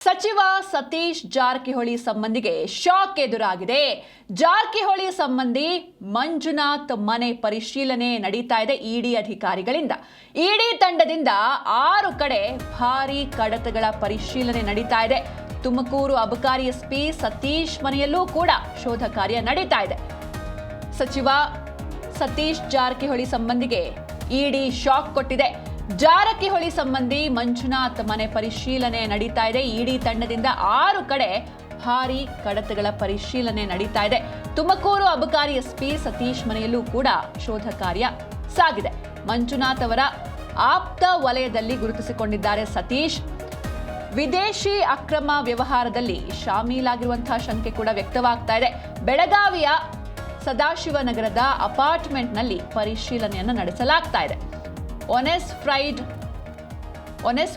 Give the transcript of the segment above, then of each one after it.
ಸಚಿವ ಸತೀಶ್ ಜಾರಕಿಹೊಳಿ ಸಂಬಂಧಿಗೆ ಶಾಕ್ ಎದುರಾಗಿದೆ. ಜಾರಕಿಹೊಳಿ ಸಂಬಂಧಿ ಮಂಜುನಾಥ್ ಮನೆ ಪರಿಶೀಲನೆ ನಡೀತಾ ಇದೆ ಇಡಿ ಅಧಿಕಾರಿಗಳಿಂದ. ಇಡಿ ತಂಡದಿಂದ 6 ಕಡೆ ಭಾರೀ ಕಡತಗಳ ಪರಿಶೀಲನೆ ನಡೀತಾ ಇದೆ. ತುಮಕೂರು ಅಬಕಾರಿ ಎಸ್ಪಿ ಸತೀಶ್ ಮನೆಯಲ್ಲೂ ಕೂಡ ಶೋಧ ಕಾರ್ಯ ನಡೀತಾ ಇದೆ. ಸಚಿವ ಸತೀಶ್ ಜಾರಕಿಹೊಳಿ ಸಂಬಂಧಿಗೆ ಇಡಿ ಶಾಕ್ ಕೊಟ್ಟಿದೆ. ಜಾರಕಿಹೊಳಿ ಸಂಬಂಧಿ ಮಂಜುನಾಥ್ ಮನೆ ಪರಿಶೀಲನೆ ನಡೀತಾ ಇದೆ. ಇಡಿ ತಂಡದಿಂದ 6 ಕಡೆ ಭಾರೀ ಕಡತಗಳ ಪರಿಶೀಲನೆ ನಡೀತಾ ಇದೆ. ತುಮಕೂರು ಅಬಕಾರಿ ಎಸ್ಪಿ ಸತೀಶ್ ಮನೆಯಲ್ಲೂ ಕೂಡ ಶೋಧ ಕಾರ್ಯ ಸಾಗಿದೆ. ಮಂಜುನಾಥ್ ಅವರ ಆಪ್ತ ವಲಯದಲ್ಲಿ ಗುರುತಿಸಿಕೊಂಡಿದ್ದಾರೆ ಸತೀಶ್. ವಿದೇಶಿ ಅಕ್ರಮ ವ್ಯವಹಾರದಲ್ಲಿ ಶಾಮೀಲಾಗಿರುವಂತಹ ಶಂಕೆ ಕೂಡ ವ್ಯಕ್ತವಾಗ್ತಾ ಇದೆ. ಬೆಳಗಾವಿಯ ಸದಾಶಿವನಗರದ ಅಪಾರ್ಟ್ಮೆಂಟ್ನಲ್ಲಿ ಪರಿಶೀಲನೆಯನ್ನು ನಡೆಸಲಾಗ್ತಾ ಇದೆ. ಒನೆಸ್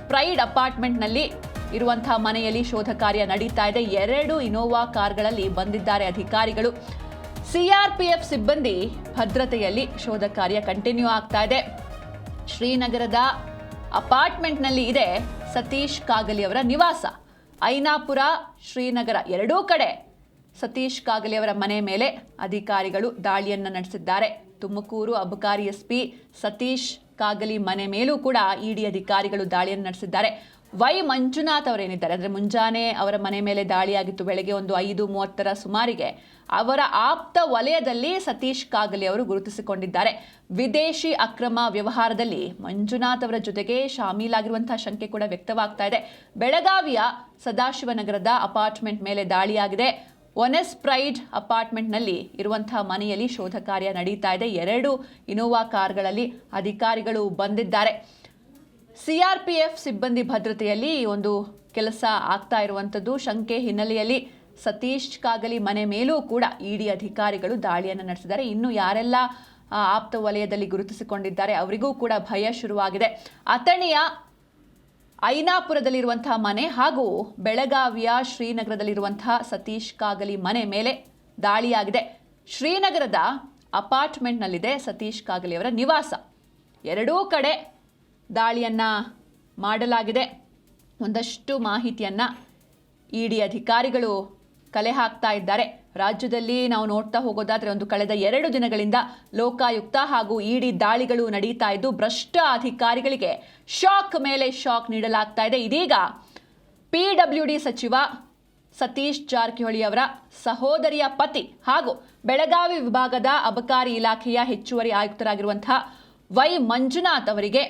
ಪ್ರೈಡ್ ಅಪಾರ್ಟ್ಮೆಂಟ್ನಲ್ಲಿ ಇರುವಂತಹ ಮನೆಯಲ್ಲಿ ಶೋಧ ಕಾರ್ಯ ನಡೀತಾ ಇದೆ. 2 ಇನೋವಾ ಕಾರ್ಗಳಲ್ಲಿ ಬಂದಿದ್ದಾರೆ ಅಧಿಕಾರಿಗಳು. ಸಿಆರ್ಪಿಎಫ್ ಸಿಬ್ಬಂದಿ ಭದ್ರತೆಯಲ್ಲಿ ಶೋಧ ಕಾರ್ಯ ಕಂಟಿನ್ಯೂ ಆಗ್ತಾ ಇದೆ. ಶ್ರೀನಗರದ ಅಪಾರ್ಟ್ಮೆಂಟ್ನಲ್ಲಿ ಇದೆ ಸತೀಶ್ ಕಾಗಲಿ ಅವರ ನಿವಾಸ. ಐನಾಪುರ, ಶ್ರೀನಗರ ಎರಡೂ ಕಡೆ ಸತೀಶ್ ಕಾಗಲಿ ಅವರ ಮನೆ ಮೇಲೆ ಅಧಿಕಾರಿಗಳು ದಾಳಿಯನ್ನು ನಡೆಸಿದ್ದಾರೆ. ತುಮಕೂರು ಅಬಕಾರಿ ಎಸ್ಪಿ ಸತೀಶ್ ಕಾಗಲಿ ಮನೆ ಮೇಲೂ ಕೂಡ ಇಡಿ ಅಧಿಕಾರಿಗಳು ದಾಳಿಯನ್ನು ನಡೆಸಿದ್ದಾರೆ. ವೈ ಮಂಜುನಾಥ್ ಅವರೇನಿದ್ದಾರೆ, ಅಂದರೆ ಮುಂಜಾನೆ ಅವರ ಮನೆ ಮೇಲೆ ದಾಳಿಯಾಗಿತ್ತು. ಬೆಳಗ್ಗೆ ಒಂದು 5:30 ಸುಮಾರಿಗೆ ಅವರ ಆಪ್ತ ವಲಯದಲ್ಲಿ ಸತೀಶ್ ಕಾಗಲಿ ಅವರು ಗುರುತಿಸಿಕೊಂಡಿದ್ದಾರೆ. ವಿದೇಶಿ ಅಕ್ರಮ ವ್ಯವಹಾರದಲ್ಲಿ ಮಂಜುನಾಥ್ ಅವರ ಜೊತೆಗೆ ಶಾಮೀಲಾಗಿರುವಂತಹ ಶಂಕೆ ಕೂಡ ವ್ಯಕ್ತವಾಗ್ತಾ ಇದೆ. ಬೆಳಗಾವಿಯ ಸದಾಶಿವನಗರದ ಅಪಾರ್ಟ್ಮೆಂಟ್ ಮೇಲೆ ದಾಳಿಯಾಗಿದೆ. ಒನೆಸ್ ಪ್ರೈಡ್ ಅಪಾರ್ಟ್ಮೆಂಟ್ನಲ್ಲಿ ಇರುವಂತಹ ಮನೆಯಲ್ಲಿ ಶೋಧ ಕಾರ್ಯ ನಡೀತಾ ಇದೆ. 2 ಇನೋವಾ ಕಾರ್ಗಳಲ್ಲಿ ಅಧಿಕಾರಿಗಳು ಬಂದಿದ್ದಾರೆ. ಸಿಆರ್ಪಿಎಫ್ ಸಿಬ್ಬಂದಿ ಭದ್ರತೆಯಲ್ಲಿ ಒಂದು ಕೆಲಸ ಆಗ್ತಾ ಇರುವಂಥದ್ದು. ಶಂಕೆ ಹಿನ್ನೆಲೆಯಲ್ಲಿ ಸತೀಶ್ ಕಾಗಲಿ ಮನೆ ಮೇಲೂ ಕೂಡ ಇಡಿ ಅಧಿಕಾರಿಗಳು ದಾಳಿಯನ್ನು ನಡೆಸಿದ್ದಾರೆ. ಇನ್ನು ಯಾರೆಲ್ಲ ಆಪ್ತ ವಲಯದಲ್ಲಿ ಗುರುತಿಸಿಕೊಂಡಿದ್ದಾರೆ ಅವರಿಗೂ ಕೂಡ ಭಯ ಶುರುವಾಗಿದೆ. ಅಥಣಿಯ ಐನಾಪುರದಲ್ಲಿರುವಂತಹ ಮನೆ ಹಾಗೂ ಬೆಳಗಾವಿಯ ಶ್ರೀನಗರದಲ್ಲಿರುವಂತಹ ಸತೀಶ್ ಕಾಗಲಿ ಮನೆ ಮೇಲೆ ದಾಳಿಯಾಗಿದೆ. ಶ್ರೀನಗರದ ಅಪಾರ್ಟ್ಮೆಂಟ್ನಲ್ಲಿದೆ ಸತೀಶ್ ಕಾಗಲಿ ಅವರ ನಿವಾಸ. 2 ಕಡೆ ದಾಳಿಯನ್ನ ಮಾಡಲಾಗಿದೆ. ಒಂದಷ್ಟು ಮಾಹಿತಿಯನ್ನ ಇಡಿ ಅಧಿಕಾರಿಗಳು ಕಲೆ ಹಾಕ್ತಾ ಇದ್ದಾರೆ. ರಾಜ್ಯದಲ್ಲಿ ನಾವು ನೋಡ್ತಾ ಹೋಗೋದಾದ್ರೆ ಕಳೆದ 2 ದಿನಗಳಿಂದ ಲೋಕಾಯುಕ್ತ ಹಾಗೂ ಇಡಿ ದಾಳಿಗಳು ನಡೀತಾ ಇದ್ದು ಭ್ರಷ್ಟ ಅಧಿಕಾರಿಗಳಿಗೆ ಶಾಕ್ ಮೇಲೆ ಶಾಕ್ ನೀಡಲಾಗ್ತಾ ಇದೆ. ಇದೀಗ ಪಿಡಬ್ಲ್ಯೂಡಿ ಸಚಿವ ಸತೀಶ್ ಜಾರಕಿಹೊಳಿ ಅವರ ಸಹೋದರಿಯ ಪತಿ ಹಾಗೂ ಬೆಳಗಾವಿ ವಿಭಾಗದ ಅಬಕಾರಿ ಇಲಾಖೆಯ ಹೆಚ್ಚುವರಿ ಆಯುಕ್ತರಾಗಿರುವಂತಹ ವೈ ಮಂಜುನಾಥ್ ಅವರಿಗೆ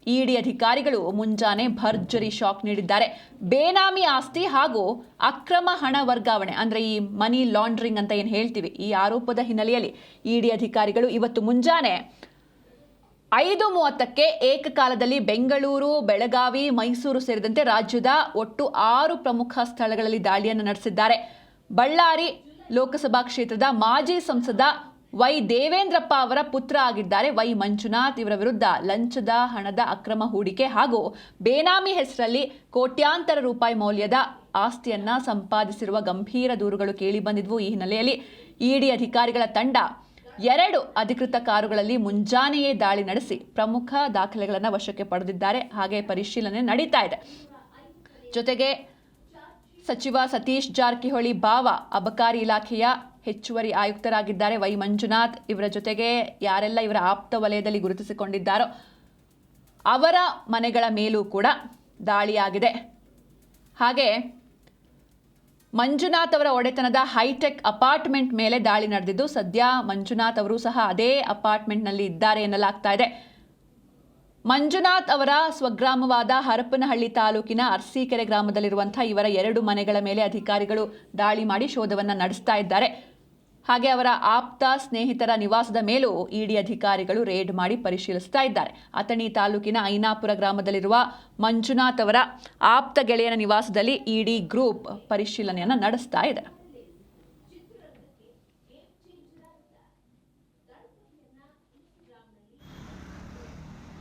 ಇಡಿ ಅಧಿಕಾರಿಗಳು ಮುಂಜಾನೆ ಭರ್ಜರಿ ಶಾಕ್ ನೀಡಿದ್ದಾರೆ. ಬೇನಾಮಿ ಆಸ್ತಿ ಹಾಗೂ ಅಕ್ರಮ ಹಣ ವರ್ಗಾವಣೆ, ಅಂದರೆ ಈ ಮನಿ ಲಾಂಡ್ರಿಂಗ್ ಅಂತ ಏನು ಹೇಳ್ತೀವಿ, ಈ ಆರೋಪದ ಹಿನ್ನೆಲೆಯಲ್ಲಿ ಇಡಿ ಅಧಿಕಾರಿಗಳು ಇವತ್ತು ಮುಂಜಾನೆ 5:30ಕ್ಕೆ ಏಕಕಾಲದಲ್ಲಿ ಬೆಂಗಳೂರು, ಬೆಳಗಾವಿ, ಮೈಸೂರು ಸೇರಿದಂತೆ ರಾಜ್ಯದ ಒಟ್ಟು 6 ಪ್ರಮುಖ ಸ್ಥಳಗಳಲ್ಲಿ ದಾಳಿಯನ್ನು ನಡೆಸಿದ್ದಾರೆ. ಬಳ್ಳಾರಿ ಲೋಕಸಭಾ ಕ್ಷೇತ್ರದ ಮಾಜಿ ಸಂಸದ ವೈ ದೇವೇಂದ್ರಪ್ಪ ಅವರ ಪುತ್ರ ಆಗಿದ್ದಾರೆ ವೈ ಮಂಜುನಾಥ್. ಇವರ ವಿರುದ್ಧ ಲಂಚದ ಹಣದ ಅಕ್ರಮ ಹೂಡಿಕೆ ಹಾಗೂ ಬೇನಾಮಿ ಹೆಸರಲ್ಲಿ ಕೋಟ್ಯಾಂತರ ರೂಪಾಯಿ ಮೌಲ್ಯದ ಆಸ್ತಿಯನ್ನ ಸಂಪಾದಿಸಿರುವ ಗಂಭೀರ ದೂರುಗಳು ಕೇಳಿ ಬಂದಿದ್ವು. ಈ ಹಿನ್ನೆಲೆಯಲ್ಲಿ ಇಡಿ ಅಧಿಕಾರಿಗಳ ತಂಡ 2 ಅಧಿಕೃತ ಕಾರುಗಳಲ್ಲಿ ಮುಂಜಾನೆಯೇ ದಾಳಿ ನಡೆಸಿ ಪ್ರಮುಖ ದಾಖಲೆಗಳನ್ನು ವಶಕ್ಕೆ ಪಡೆದಿದ್ದಾರೆ. ಹಾಗೆ ಪರಿಶೀಲನೆ ನಡೀತಾ ಇದೆ. ಜೊತೆಗೆ ಸಚಿವ ಸತೀಶ್ ಜಾರಕಿಹೊಳಿ ಬಾವ ಅಬಕಾರಿ ಇಲಾಖೆಯ ಹೆಚ್ಚುವರಿ ಆಯುಕ್ತರಾಗಿದ್ದಾರೆ ವೈ ಮಂಜುನಾಥ್. ಇವರ ಜೊತೆಗೆ ಯಾರೆಲ್ಲ ಇವರ ಆಪ್ತ ವಲಯದಲ್ಲಿ ಗುರುತಿಸಿಕೊಂಡಿದ್ದಾರೋ ಅವರ ಮನೆಗಳ ಮೇಲೂ ಕೂಡ ದಾಳಿಯಾಗಿದೆ. ಹಾಗೆ ಮಂಜುನಾಥ್ ಅವರ ಒಡೆತನದ ಹೈಟೆಕ್ ಅಪಾರ್ಟ್ಮೆಂಟ್ ಮೇಲೆ ದಾಳಿ ನಡೆದಿದ್ದು ಸದ್ಯ ಮಂಜುನಾಥ್ ಅವರು ಸಹ ಅದೇ ಅಪಾರ್ಟ್ಮೆಂಟ್ನಲ್ಲಿ ಇದ್ದಾರೆ ಎನ್ನಲಾಗ್ತಾ ಇದೆ. ಮಂಜುನಾಥ್ ಅವರ ಸ್ವಗ್ರಾಮವಾದ ಹರಪನಹಳ್ಳಿ ತಾಲೂಕಿನ ಅರ್ಸೀಕೆರೆ ಗ್ರಾಮದಲ್ಲಿರುವಂತಹ ಇವರ 2 ಮನೆಗಳ ಮೇಲೆ ಅಧಿಕಾರಿಗಳು ದಾಳಿ ಮಾಡಿ ಶೋಧವನ್ನು ನಡೆಸ್ತಾ ಇದ್ದಾರೆ. ಹಾಗೆ ಅವರ ಆಪ್ತ ಸ್ನೇಹಿತರ ನಿವಾಸದ ಮೇಲೂ ಇಡಿ ಅಧಿಕಾರಿಗಳು ರೇಡ್ ಮಾಡಿ ಪರಿಶೀಲಿಸ್ತಾ ಇದ್ದಾರೆ. ಅಥಣಿ ತಾಲೂಕಿನ ಐನಾಪುರ ಗ್ರಾಮದಲ್ಲಿರುವ ಮಂಜುನಾಥ್ ಅವರ ಆಪ್ತ ಗೆಳೆಯನ ನಿವಾಸದಲ್ಲಿ ಇಡಿ ಗ್ರೂಪ್ ಪರಿಶೀಲನೆಯನ್ನು ನಡೆಸ್ತಾ ಇದೆ.